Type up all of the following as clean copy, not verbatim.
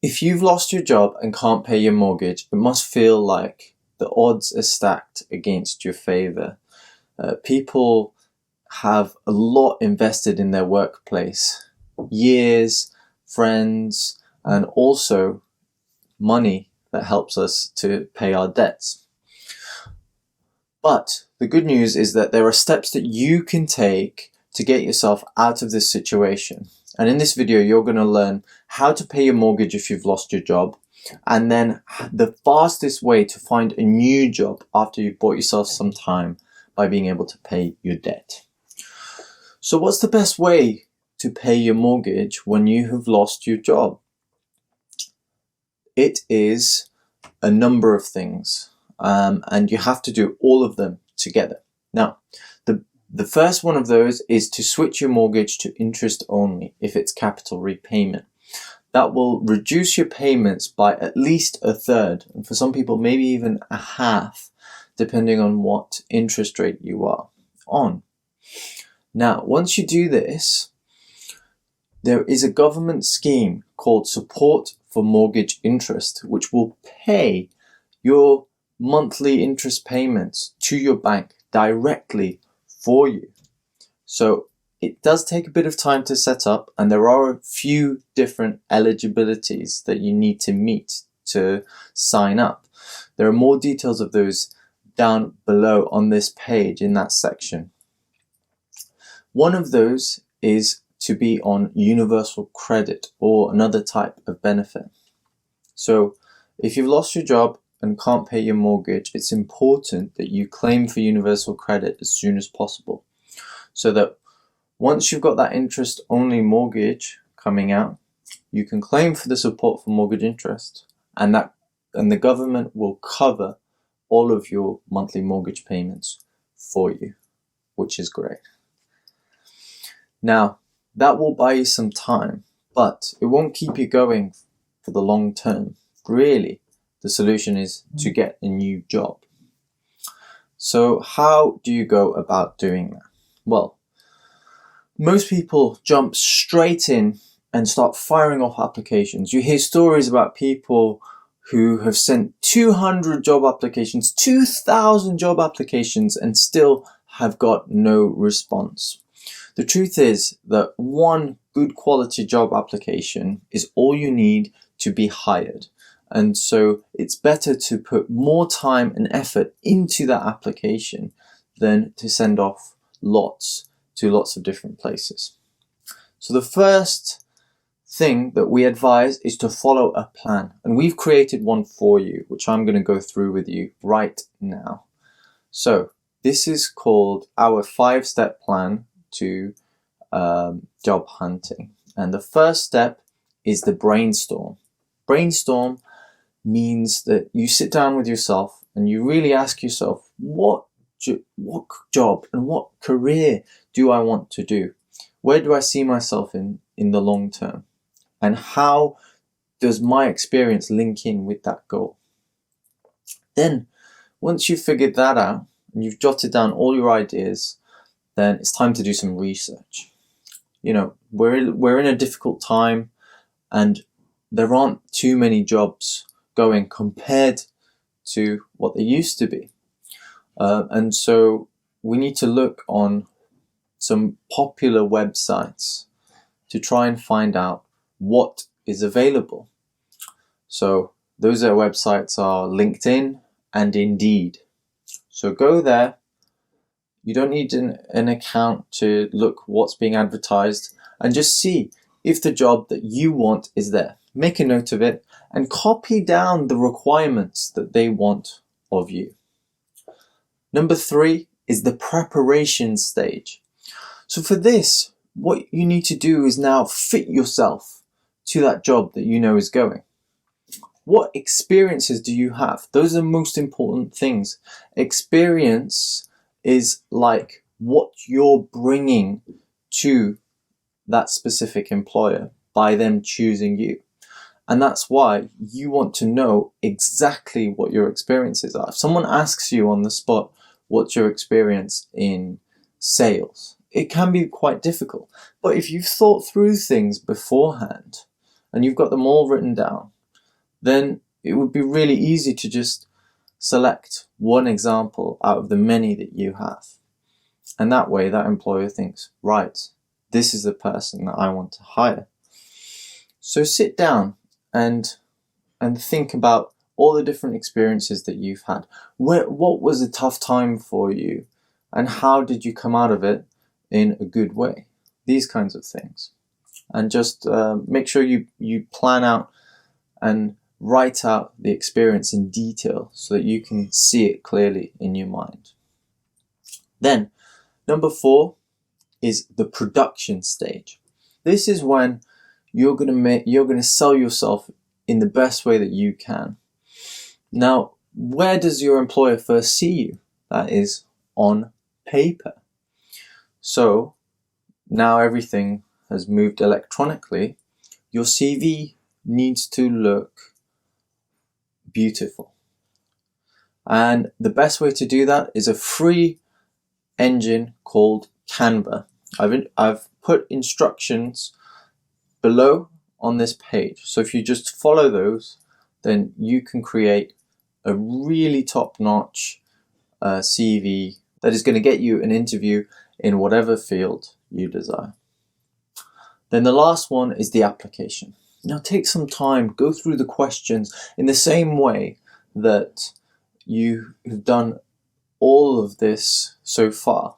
If you've lost your job and can't pay your mortgage, it must feel like the odds are stacked against your favour. People have a lot invested in their workplace, years, friends, and also money that helps us to pay our debts. But the good news is that there are steps that you can take to get yourself out of this situation. And in this video, you're going to learn how to pay your mortgage if you've lost your job, and then the fastest way to find a new job after you've bought yourself some time by being able to pay your debt. So what's the best way to pay your mortgage when you have lost your job? It is a number of things, and you have to do all of them together. Now, the first one of those is to switch your mortgage to interest only if it's capital repayment. That will reduce your payments by at least a third, and for some people maybe even a half, depending on what interest rate you are on. Now, once you do this, there is a government scheme called Support for Mortgage Interest, which will pay your monthly interest payments to your bank directly for you. So it does take a bit of time to set up, and there are a few different eligibilities that you need to meet to sign up. There are more details of those down below on this page in that section. One of those is to be on universal credit or another type of benefit. So if you've lost your job and can't pay your mortgage, it's important that you claim for universal credit as soon as possible, so that once you've got that interest only mortgage coming out, you can claim for the support for mortgage interest, and the government will cover all of your monthly mortgage payments for you, which is great. Now, that will buy you some time, but it won't keep you going for the long term. Really, the solution is to get a new job. So how do you go about doing that? Well, most people jump straight in and start firing off applications. You hear stories about people who have sent 200 job applications, 2,000 job applications, and still have got no response. The truth is that one good quality job application is all you need to be hired. And so it's better to put more time and effort into that application than to send off lots of different places. So the first thing that we advise is to follow a plan. And we've created one for you, which I'm going to go through with you right now. So this is called our 5-step plan to job hunting. And the first step is the brainstorm. Brainstorm means that you sit down with yourself and you really ask yourself, what job and what career do I want to do? Where do I see myself in the long term? And how does my experience link in with that goal? Then, once you've figured that out and you've jotted down all your ideas, then it's time to do some research. You know, we're in a difficult time, and there aren't too many jobs going compared to what they used to be. And so we need to look on some popular websites to try and find out what is available. So those websites are LinkedIn and Indeed. So go there. You don't need an account to look what's being advertised, and just see if the job that you want is there. Make a note of it and copy down the requirements that they want of you. Number 3 is the preparation stage. So for this, what you need to do is now fit yourself to that job that you know is going. What experiences do you have? Those are the most important things. Experience is like what you're bringing to that specific employer by them choosing you. And that's why you want to know exactly what your experiences are. If someone asks you on the spot, what's your experience in sales? It can be quite difficult. But if you've thought through things beforehand and you've got them all written down, then it would be really easy to just select one example out of the many that you have. And that way that employer thinks, right, this is the person that I want to hire. So sit down and think about all the different experiences that you've had. What was a tough time for you, and how did you come out of it in a good way? These kinds of things. And just make sure you plan out and write out the experience in detail so that you can see it clearly in your mind. Then, number 4 is the production stage. This is when you're going to sell yourself in the best way that you can. Now, where does your employer first see you? That is on paper. So now everything has moved electronically. Your CV needs to look beautiful. And the best way to do that is a free engine called Canva. I've put instructions below on this page. So if you just follow those, then you can create a really top-notch CV that is going to get you an interview in whatever field you desire. Then the last one is the application. Now take some time, go through the questions in the same way that you have done all of this so far.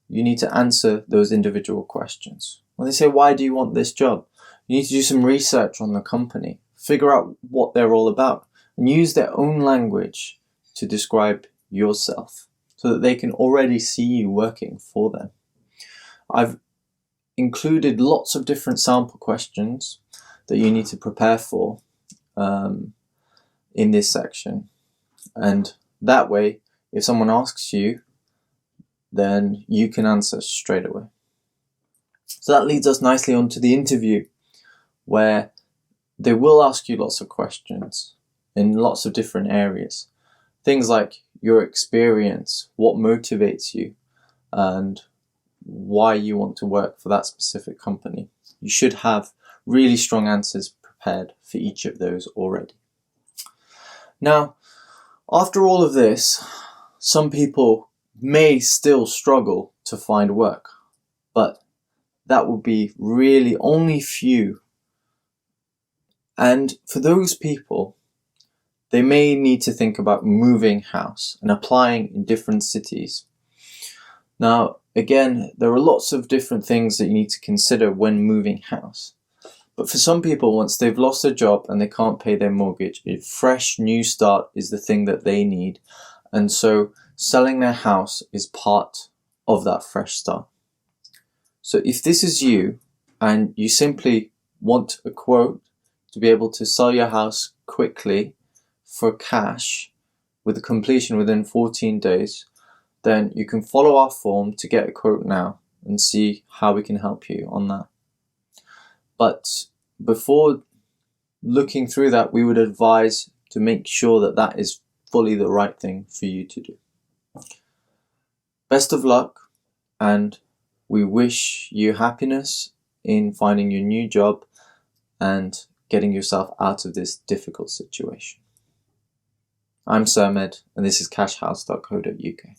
You need to answer those individual questions. When they say, why do you want this job? You need to do some research on the company, figure out what they're all about, and use their own language to describe yourself so that they can already see you working for them. I've included lots of different sample questions that you need to prepare for in this section. And that way, if someone asks you, then you can answer straight away. So that leads us nicely onto the interview, where they will ask you lots of questions in lots of different areas. Things like your experience, what motivates you, and why you want to work for that specific company. You should have really strong answers prepared for each of those already. Now, after all of this, some people may still struggle to find work, but that will be really only few. And for those people, they may need to think about moving house and applying in different cities. Now, again, there are lots of different things that you need to consider when moving house. But for some people, once they've lost a job and they can't pay their mortgage, a fresh new start is the thing that they need. And so selling their house is part of that fresh start. So if this is you and you simply want a quote to be able to sell your house quickly for cash with a completion within 14 days, then you can follow our form to get a quote now and see how we can help you on that. But before looking through that, we would advise to make sure that that is fully the right thing for you to do. Best of luck, and we wish you happiness in finding your new job and getting yourself out of this difficult situation. I'm Sermed, and this is cashhouse.co.uk.